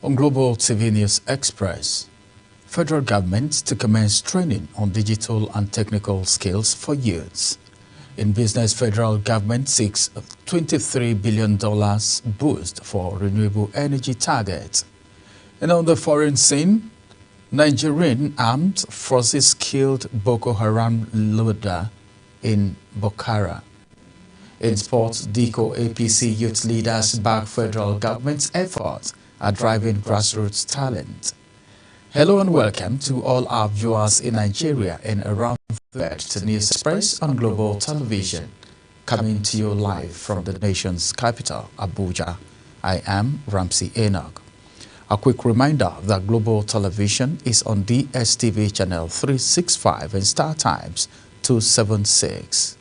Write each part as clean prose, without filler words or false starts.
On Global TV News Express, federal government to commence training on digital and technical skills for youths. In business, federal government seeks a $23 billion boost for renewable energy targets. And on the foreign scene, Nigerian armed forces killed Boko Haram leader in Bokara. In sports, DICO APC youth leaders back federal government's efforts at driving grassroots talent. Hello and welcome to all our viewers in Nigeria and around the world to News Express on Global Television, coming to you live from the nation's capital, Abuja. I am Ramsey Enoch. A quick reminder that Global Television is on DSTV channel 365 and Star Times 276.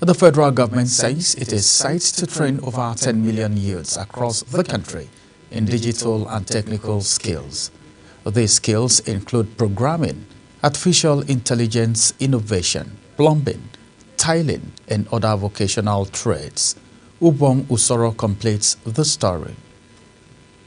The federal government says it is set to train over 10 million youths across the country in digital and technical skills. These skills include programming, artificial intelligence, innovation, plumbing, tiling, and other vocational trades. Ubong Usoro completes the story.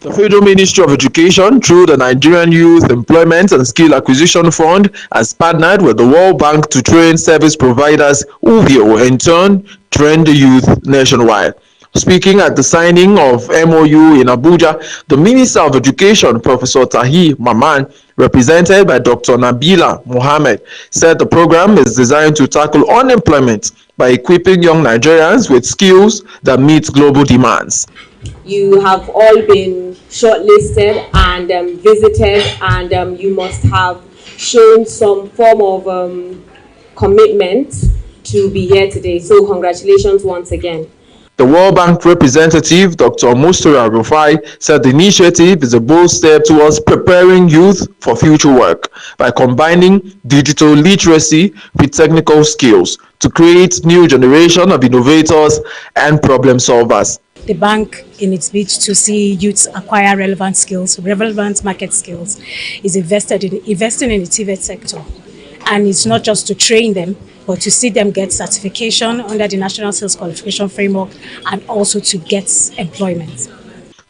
The Federal Ministry of Education, through the Nigerian Youth Employment and Skill Acquisition Fund, has partnered with the World Bank to train service providers who will, in turn, train the youth nationwide. Speaking at the signing of MOU in Abuja, the Minister of Education, Professor Tahir Maman, represented by Dr. Nabila Mohammed, said the program is designed to tackle unemployment by equipping young Nigerians with skills that meet global demands. You have all been shortlisted and visited, and you must have shown some form of commitment to be here today. So congratulations once again. The World Bank representative, Dr. Mustara Rufai, said the initiative is a bold step towards preparing youth for future work by combining digital literacy with technical skills to create new generation of innovators and problem solvers. The bank, in its bid to see youths acquire relevant skills, relevant market skills, is investing in the TVET sector. And it's not just to train them, but to see them get certification under the National Skills Qualification Framework and also to get employment.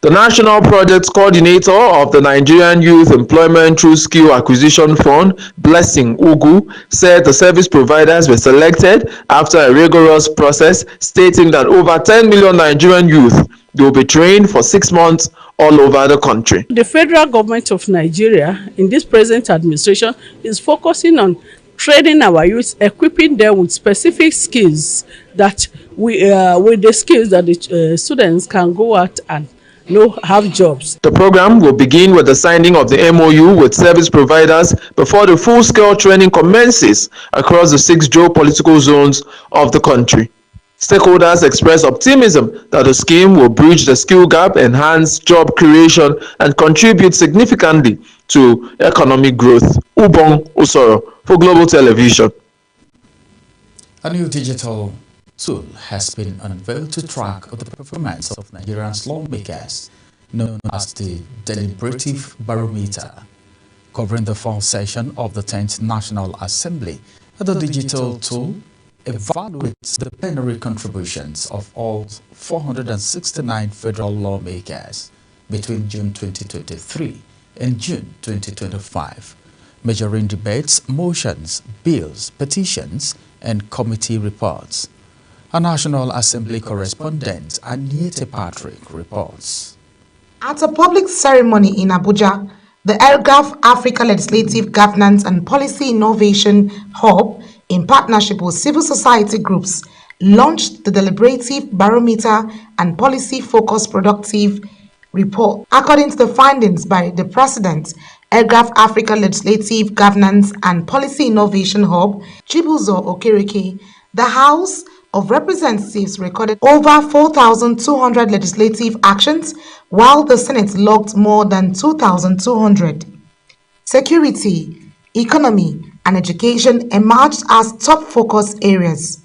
The National Project Coordinator of the Nigerian Youth Employment through Skill Acquisition Fund, Blessing Ugu, said the service providers were selected after a rigorous process, stating that over 10 million Nigerian youth will be trained for 6 months all over the country. The federal government of Nigeria, in this present administration, is focusing on training our youth, equipping them with specific skills that with the skills that the students can go out and have jobs. The program will begin with the signing of the MOU with service providers before the full-scale training commences across the 6 geopolitical zones of the country. Stakeholders express optimism that the scheme will bridge the skill gap, enhance job creation, and contribute significantly to economic growth. Ubong Usoro for Global Television. A new digital tool has been unveiled to track the performance of Nigeria's lawmakers, known as the Deliberative Barometer. Covering the fall session of the 10th National Assembly, the digital tool evaluates the plenary contributions of all 469 federal lawmakers between June 2023 and June 2025, measuring debates, motions, bills, petitions, and committee reports. A National Assembly correspondent, Aniete Patrick, reports. At a public ceremony in Abuja, the ELGAF Africa Legislative Governance and Policy Innovation Hub, in partnership with civil society groups, launched the Deliberative Barometer and Policy Focus Productive Report. According to the findings by the President, ELGAF Africa Legislative Governance and Policy Innovation Hub, Chibuzo Okereke, the House of Representatives recorded over 4,200 legislative actions, while the Senate logged more than 2,200. Security, economy, and education emerged as top focus areas.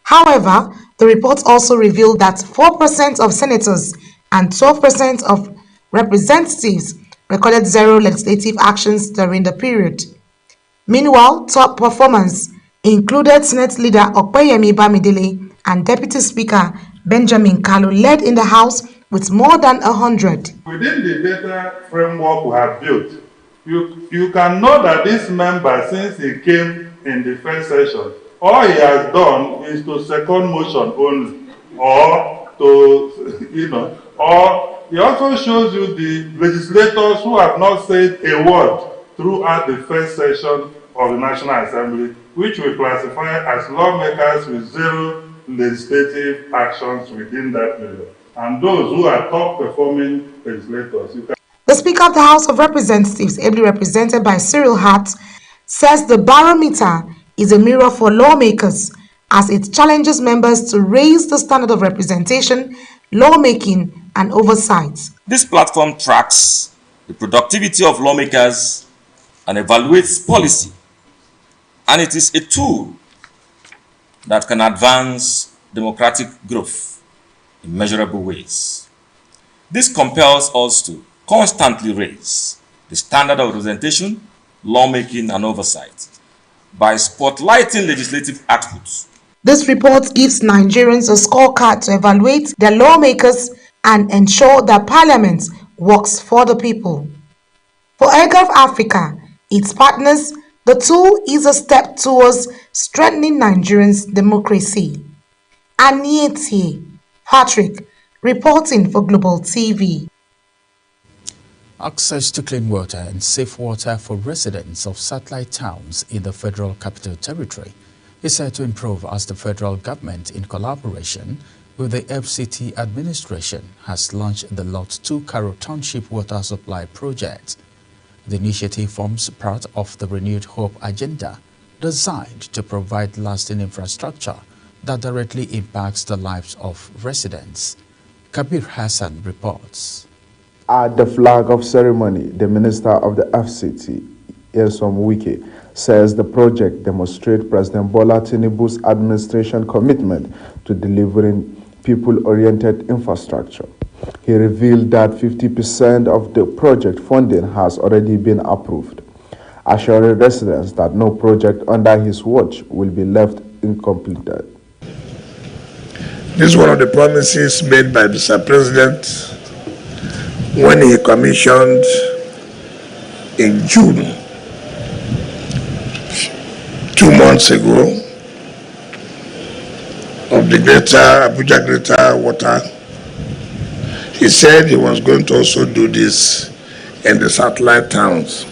However, the report also revealed that 4% of senators and 12% of representatives recorded 0 legislative actions during the period. Meanwhile, top performance included Senate Leader Okpeyemi Bamidele and Deputy Speaker Benjamin Kalu, led in the House with more than 100. Within the data framework we have built, you can know that this member, since he came in the first session, all he has done is to second motion only, or to, or he also shows you the legislators who have not said a word throughout the first session of the National Assembly, which we classify as lawmakers with zero legislative actions within that period. And those who are top-performing legislators. The Speaker of the House of Representatives, ably represented by Cyril Hart, says the barometer is a mirror for lawmakers as it challenges members to raise the standard of representation, lawmaking, and oversight. This platform tracks the productivity of lawmakers and evaluates policy, and it is a tool that can advance democratic growth in measurable ways. This compels us to constantly raise the standard of representation, lawmaking, and oversight by spotlighting legislative outputs. This report gives Nigerians a scorecard to evaluate their lawmakers and ensure that Parliament works for the people. For ELGAF Africa, its partners, the tool is a step towards strengthening Nigerians' democracy. Aniete Patrick, reporting for Global TV. Access to clean water and safe water for residents of satellite towns in the Federal Capital Territory is set to improve as the federal government, in collaboration with the FCT administration, has launched the Lot 2 Karo Township Water Supply Project. The initiative forms part of the Renewed Hope agenda, designed to provide lasting infrastructure that directly impacts the lives of residents. Kabir Hassan reports. At the flag-off ceremony, the Minister of the FCT, Nyesom Wike, says the project demonstrates President Bola Tinubu's administration commitment to delivering people-oriented infrastructure. He revealed that 50% of the project funding has already been approved, assuring residents that no project under his watch will be left incomplete. This is one of the promises made by Mr. President when he commissioned in June, 2 months ago, of the Abuja Greater Water. He said he was going to also do this in the satellite towns.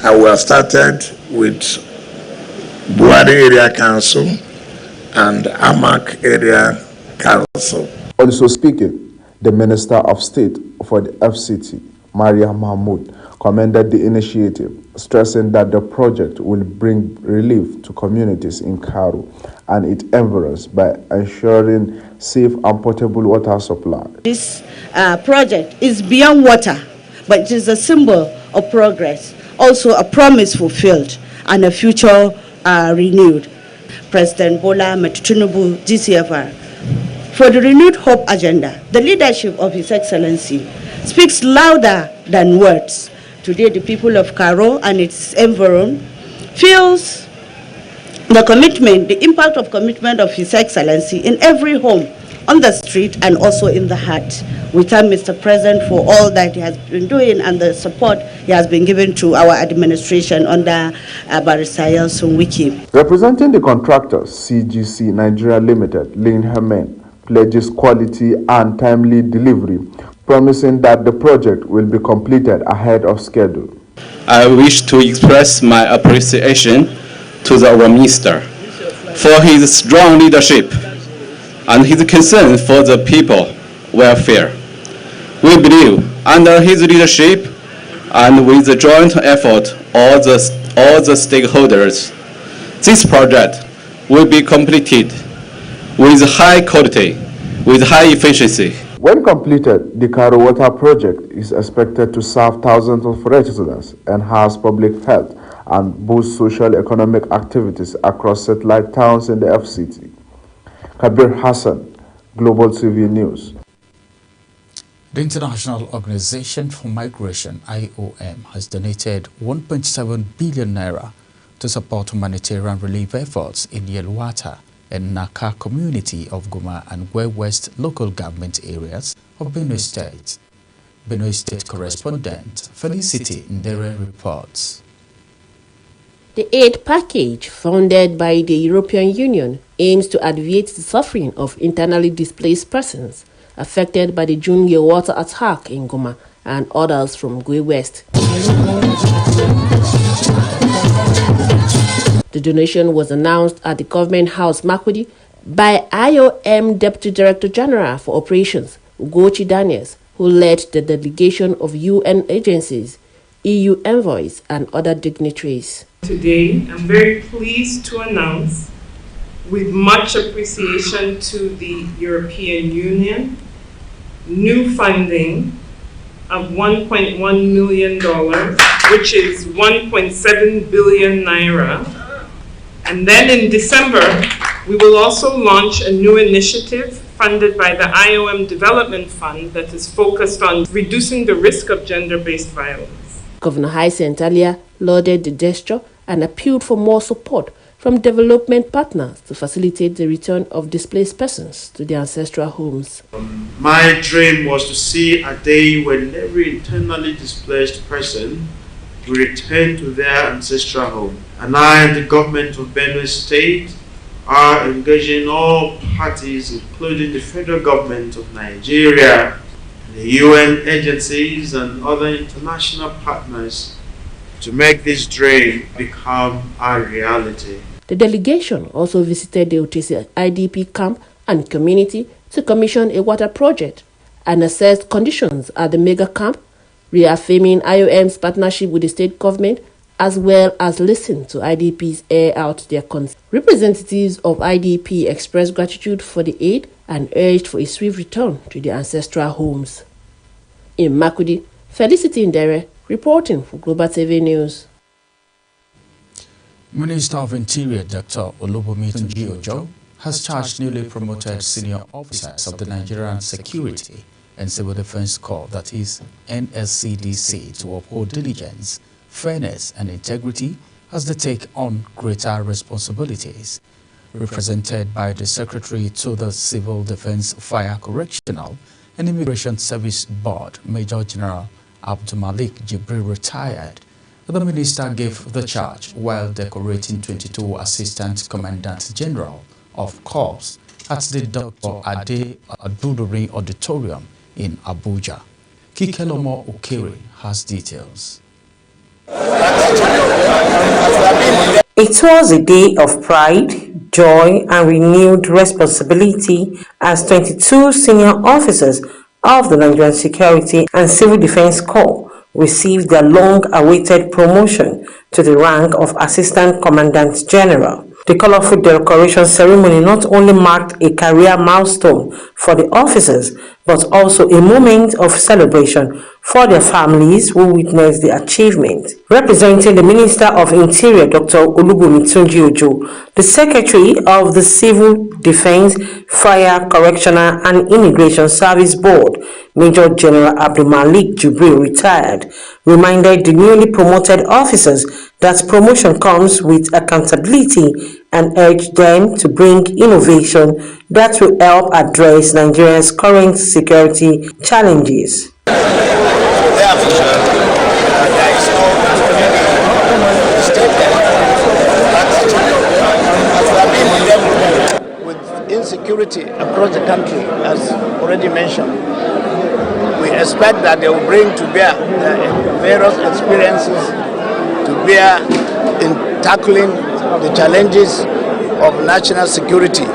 And we have started with Buhari Area Council and Amak Area Council. Also speaking, the Minister of State for the FCT, Maria Mahmoud, commended the initiative, stressing that the project will bring relief to communities in Karo and its environs by ensuring safe and potable water supply. This project is beyond water, but it is a symbol of progress, also a promise fulfilled and a future renewed. President Bola Tinubu, GCFR, for the Renewed Hope agenda, the leadership of His Excellency speaks louder than words. Today, the people of Karo and its environment feels the commitment, the impact of commitment of His Excellency in every home, on the street, and also in the heart. We thank Mr. President for all that he has been doing and the support he has been giving to our administration under Barrister Nyesom Wike. Representing the contractor, CGC Nigeria Limited, Lynn Herman, pledges quality and timely delivery, promising that the project will be completed ahead of schedule. I wish to express my appreciation to our minister for his strong leadership and his concern for the people welfare. We believe under his leadership and with the joint effort of all the stakeholders, this project will be completed with high quality, with high efficiency. When completed, the Karo Water project is expected to serve thousands of residents, enhance public health, and boost social-economic activities across satellite towns in the FCT. Kabir Hassan, Global TV News. The International Organization for Migration, IOM, has donated 1.7 billion naira to support humanitarian relief efforts in Yelwata in Naka community of Goma and Gwe West local government areas of Benue State. Benue State correspondent Felicity Ndere reports. The aid package funded by the European Union aims to alleviate the suffering of internally displaced persons affected by the June water attack in Goma and others from Gwe West. The donation was announced at the Government House Makurdi by IOM Deputy Director General for Operations, Ugochi Daniels, who led the delegation of UN agencies, EU envoys and other dignitaries. Today, I'm very pleased to announce, with much appreciation to the European Union, new funding of $1.1 million, which is 1.7 billion naira. And then in December, we will also launch a new initiative funded by the IOM Development Fund that is focused on reducing the risk of gender-based violence. Governor Hyacinth Alia lauded the gesture and appealed for more support from development partners to facilitate the return of displaced persons to their ancestral homes. My dream was to see a day when every internally displaced person will return to their ancestral home. And I and the government of Benue State are engaging all parties, including the federal government of Nigeria, the UN agencies and other international partners to make this dream become a reality. The delegation also visited the Otese IDP camp and community to commission a water project and assessed conditions at the mega camp, reaffirming IOM's partnership with the state government, as well as listen to IDPs air out their concerns. Representatives of IDP expressed gratitude for the aid and urged for a swift return to their ancestral homes. In Makurdi, Felicity Ndere reporting for Global TV News. Minister of Interior Dr. Olubunmi Tunji-Ojo has charged newly promoted senior officers of the Nigerian Security and Civil Defense Corps, that is NSCDC, to uphold diligence, fairness and integrity as they take on greater responsibilities. Represented by the Secretary to the Civil Defense, Fire Correctional and Immigration Service Board, Major General Abdulmalik Jibril retired. The minister gave the charge while decorating 22 Assistant Commandant General of Corps at the Dr. Ade Adudori Auditorium in Abuja. Kikelomo Okere has details. It was a day of pride, joy, and renewed responsibility as 22 senior officers of the Nigerian Security and Civil Defense Corps received their long-awaited promotion to the rank of Assistant Commandant General. The colorful decoration ceremony not only marked a career milestone for the officers, but also a moment of celebration for their families who witnessed the achievement. Representing the Minister of Interior, Dr. Olubunmi Tunji-Ojo, the Secretary of the Civil Defense, Fire, Correctional and Immigration Service Board, Major General Abdulmalik Jibril retired, reminded the newly promoted officers that promotion comes with accountability and urged them to bring innovation that will help address Nigeria's current security challenges. With insecurity across the country, as already mentioned, we expect that they will bring to bear various experiences to bear in tackling the challenges of national security.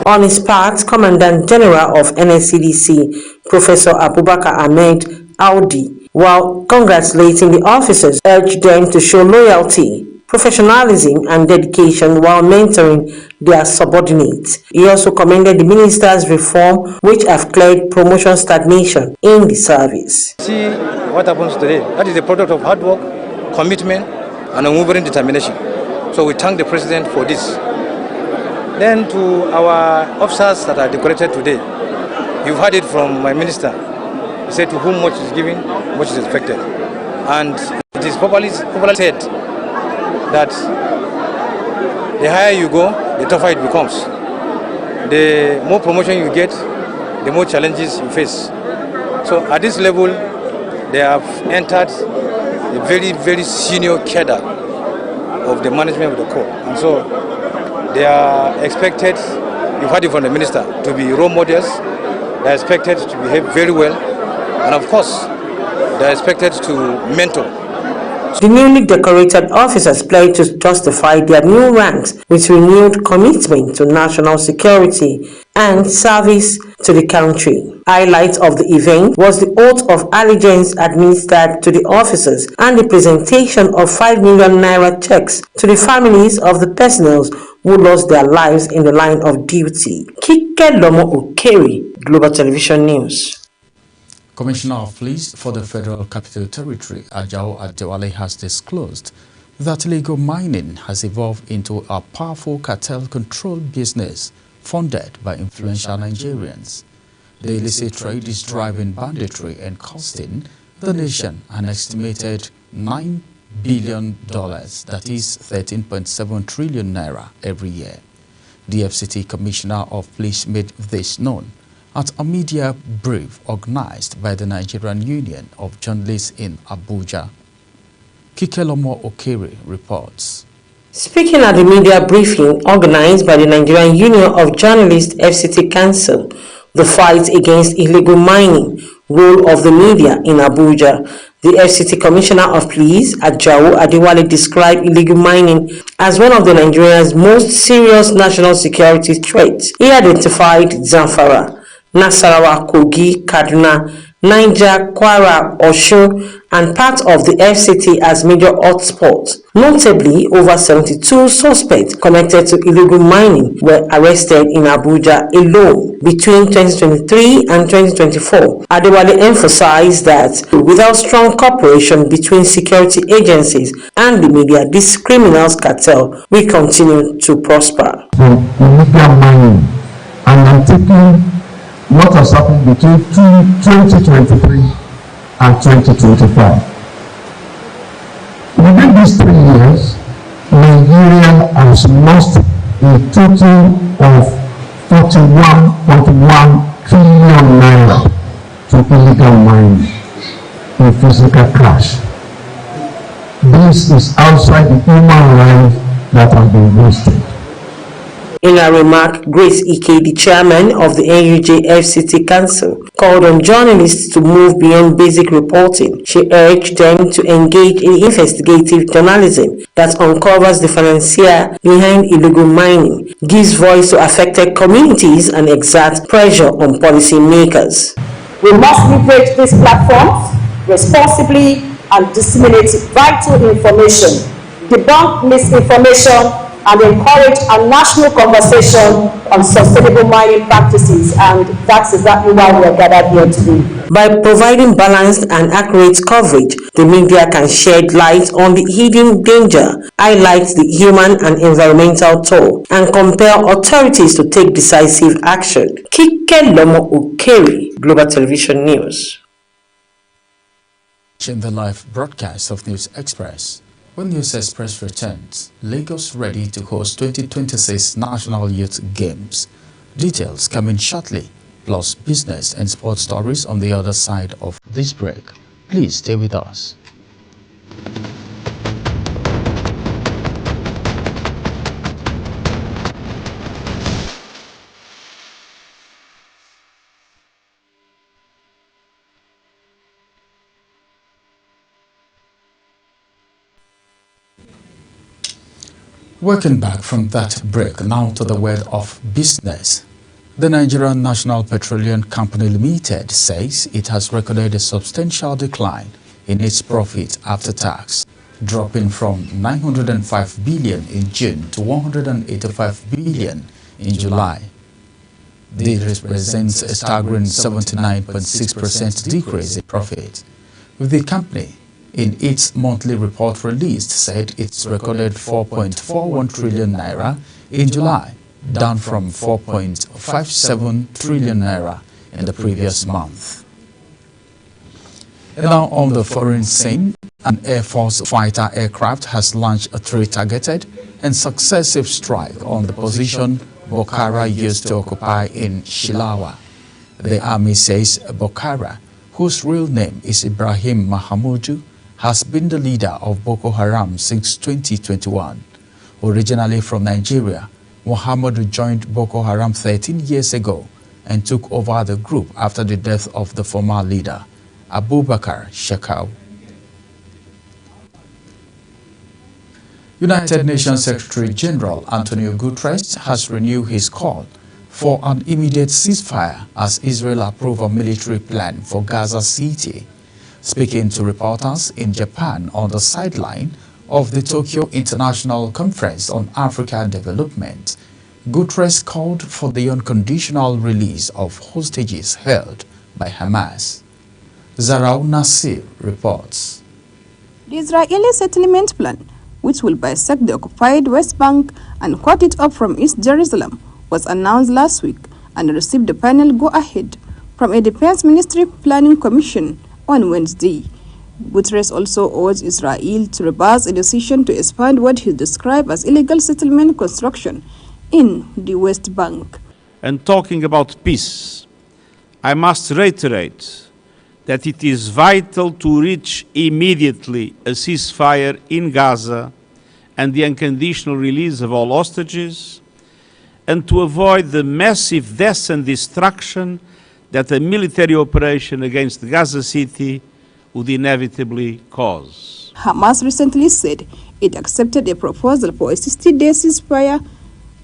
On his part, Commandant General of NSCDC, Professor Abubakar Ahmed Audi, while congratulating the officers, urged them to show loyalty, professionalism and dedication while mentoring their subordinates. He also commended the minister's reform, which have cleared promotion stagnation in the service. See what happens today. That is a product of hard work, commitment and unwavering determination. So we thank the President for this. Then to our officers that are decorated today, you've heard it from my minister. He said to whom much is given, much is expected. And it is popularly said that the higher you go, the tougher it becomes. the more promotion you get, the more challenges you face. So at this level, they have entered a very, very senior cadre of the management of the corps. And so they are expected, you've heard it from the minister, to be role models. They are expected to behave very well. And of course, they are expected to mentor. The newly decorated officers pledged to justify their new ranks with renewed commitment to national security and service to the country. Highlight of the event was the oath of allegiance administered to the officers and the presentation of 5 million naira checks to the families of the personnel who lost their lives in the line of duty. Kike Lomo Okeri, Global Television News. Commissioner of Police for the Federal Capital Territory, Ajao Adewale, has disclosed that illegal mining has evolved into a powerful cartel-controlled business funded by influential Nigerians. The illicit trade is driving banditry and costing the nation an estimated $9 billion, that is 13.7 trillion naira every year. The FCT Commissioner of Police made this known at a media brief organized by the Nigerian Union of Journalists in Abuja. Kikelomo Okere reports. Speaking at the media briefing organized by the Nigerian Union of Journalists FCT Council, the fight against illegal mining, role of the media in Abuja, the FCT Commissioner of Police, Ajao Adewale, described illegal mining as one of the Nigeria's most serious national security threats. He identified Zamfara, Nasarawa, Kogi, Kaduna, Niger, Kwara, Osun, and part of the FCT as major hotspots. Notably, over 72 suspects connected to illegal mining were arrested in Abuja alone between 2023 and 2024. Adewale emphasized that without strong cooperation between security agencies and the media, this criminals cartel will continue to prosper. Illegal mining, and I'm taking what has happened between 2023 and 2025. Within these 3 years, Nigeria has lost a total of 41.1 trillion naira to illegal mining in physical cash. This is outside the human life that has been wasted. In a remark, Grace Ike, the chairman of the NUJ FCT Council, called on journalists to move beyond basic reporting. She urged them to engage in investigative journalism that uncovers the financier behind illegal mining, gives voice to affected communities, and exerts pressure on policymakers. We must leverage these platforms responsibly and disseminate vital information, debunk misinformation, and encourage a national conversation on sustainable mining practices, and that's exactly why we are gathered here today. By providing balanced and accurate coverage, the media can shed light on the hidden danger, highlight the human and environmental toll, and compel authorities to take decisive action. Kike Lomo Okeri, Global Television News. In the live broadcast of News Express. When News Express returns, Lagos ready to host 2026 National Youth Games. Details coming shortly, plus business and sports stories on the other side of this break. Please stay with us. Welcome back from that break. Now to the world of business. The Nigerian National Petroleum Company Limited says it has recorded a substantial decline in its profit after tax, dropping from 905 billion in June to 185 billion in July. This represents a staggering 79.6% decrease in profit, with the company in its monthly report released said it's recorded 4.41 trillion naira in July, down from 4.57 trillion naira in the previous month. And now on the foreign scene, an Air Force fighter aircraft has launched a 3-targeted and successive strike on the position Bokhara used to occupy in Shilawa. The army says Bokhara, whose real name is Ibrahim Mahamudu, has been the leader of Boko Haram since 2021. Originally from Nigeria, Muhammadu joined Boko Haram 13 years ago and took over the group after the death of the former leader, Abubakar Shekau. United Nations Secretary General Antonio Guterres has renewed his call for an immediate ceasefire as Israel approved a military plan for Gaza City. Speaking to reporters in Japan on the sideline of the Tokyo International Conference on African Development, Guterres called for the unconditional release of hostages held by Hamas. Zarau Nasir reports. The Israeli settlement plan, which will bisect the occupied West Bank and cut it off from East Jerusalem, was announced last week and received the final go-ahead from a Defense Ministry Planning Commission on Wednesday. Guterres also urged Israel to reverse a decision to expand what he described as illegal settlement construction in the West Bank. And talking about peace, I must reiterate that it is vital to reach immediately a ceasefire in Gaza and the unconditional release of all hostages, and to avoid the massive deaths and destruction that a military operation against Gaza City would inevitably cause. Hamas recently said it accepted a proposal for a 60-day ceasefire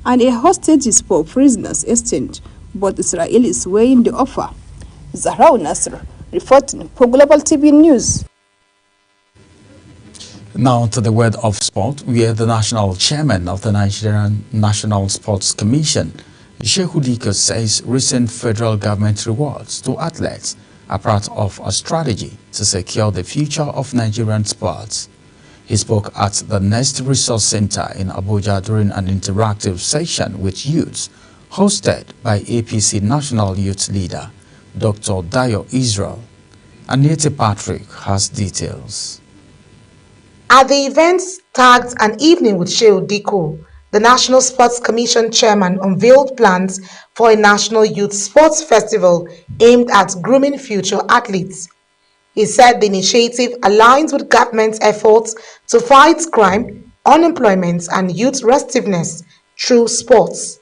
and a hostages for prisoners exchange, but Israel is weighing the offer. Zahrau Nasr, reporting for Global TV News. Now to the world of sport, where the national chairman of the Nigerian National Sports Commission, Shehu Diko, says recent federal government rewards to athletes are part of a strategy to secure the future of Nigerian sports. He spoke at the Nest Resource Center in Abuja during an interactive session with youths hosted by APC National Youth Leader, Dr. Dayo Israel. Anita Patrick has details. At the event tagged An Evening with Shehu Diko, the National Sports Commission chairman unveiled plans for a national youth sports festival aimed at grooming future athletes. He said the initiative aligns with government's efforts to fight crime, unemployment, and youth restiveness through sports.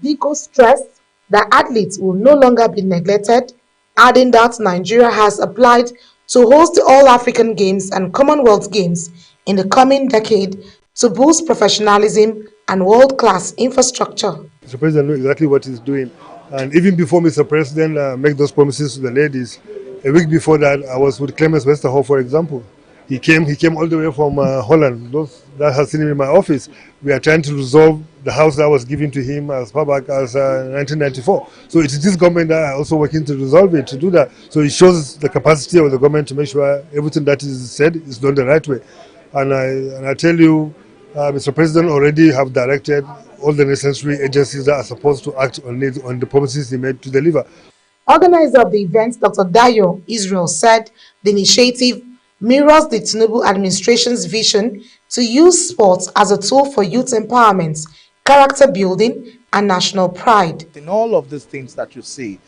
Diko stressed that athletes will no longer be neglected, adding that Nigeria has applied to host the All-African Games and Commonwealth Games in the coming decade to boost professionalism and world-class infrastructure. Mr. President knows exactly what he's doing. And even before Mr. President make those promises to the ladies, a week before that, I was with Clemens Westerhoff, for example. He came all the way from Holland. Those that has seen him in my office. We are trying to resolve the house that was given to him as far back as 1994. So it is this government that are also working to resolve it, to do that. So it shows the capacity of the government to make sure everything that is said is done the right way. And I tell you, Mr. President already have directed all the necessary agencies that are supposed to act on the promises he made to deliver. Organizer of the event, Dr. Dayo Israel, said the initiative mirrors the Tinubu administration's vision to use sports as a tool for youth empowerment, character building, and national pride. In all of these things that you see,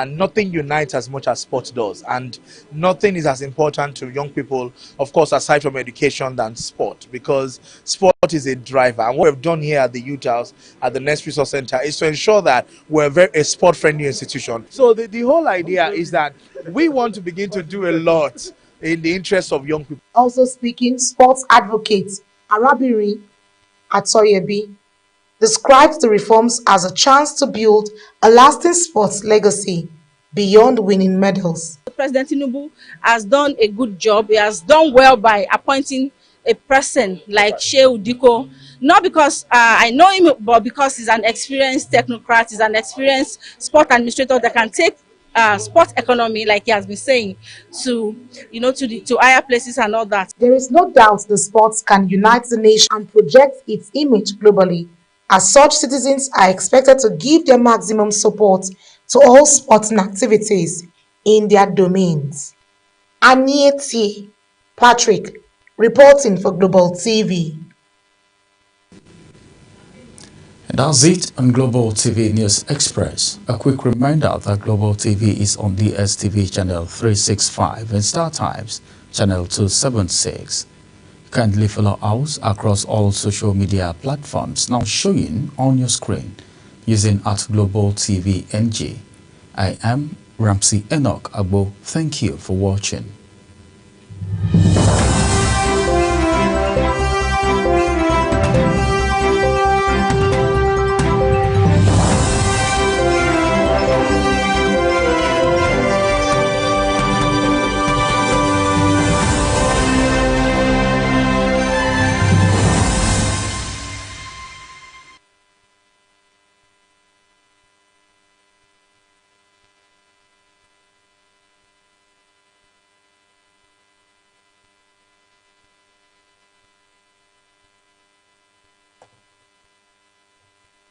nothing unites as much as sport does, and nothing is as important to young people, of course, aside from education, than sport, because sport is a driver. And what we've done here at the Youth House, at the Nest Resource Center, is to ensure that we're a sport-friendly institution. So the whole idea is that we want to begin to do a lot in the interest of young people. Also speaking, sports advocate Arabiri Atoyebi describes the reforms as a chance to build a lasting sports legacy beyond winning medals. President Tinubu has done a good job. He has done well by appointing a person like Shehu Diko, not because I know him, but because he's an experienced technocrat, he's an experienced sport administrator that can take sport economy, like he has been saying, to higher places and all that. There is no doubt the sports can unite the nation and project its image globally. As such, citizens are expected to give their maximum support to all sporting activities in their domains. Anieti Patrick, reporting for Global TV. And that's it on Global TV News Express. A quick reminder that Global TV is on DSTV channel 365 and StarTimes channel 276. Kindly follow us across all social media platforms now showing on your screen using @GlobalTV NG. I am Ramsey Enoch Agbo. Thank you for watching.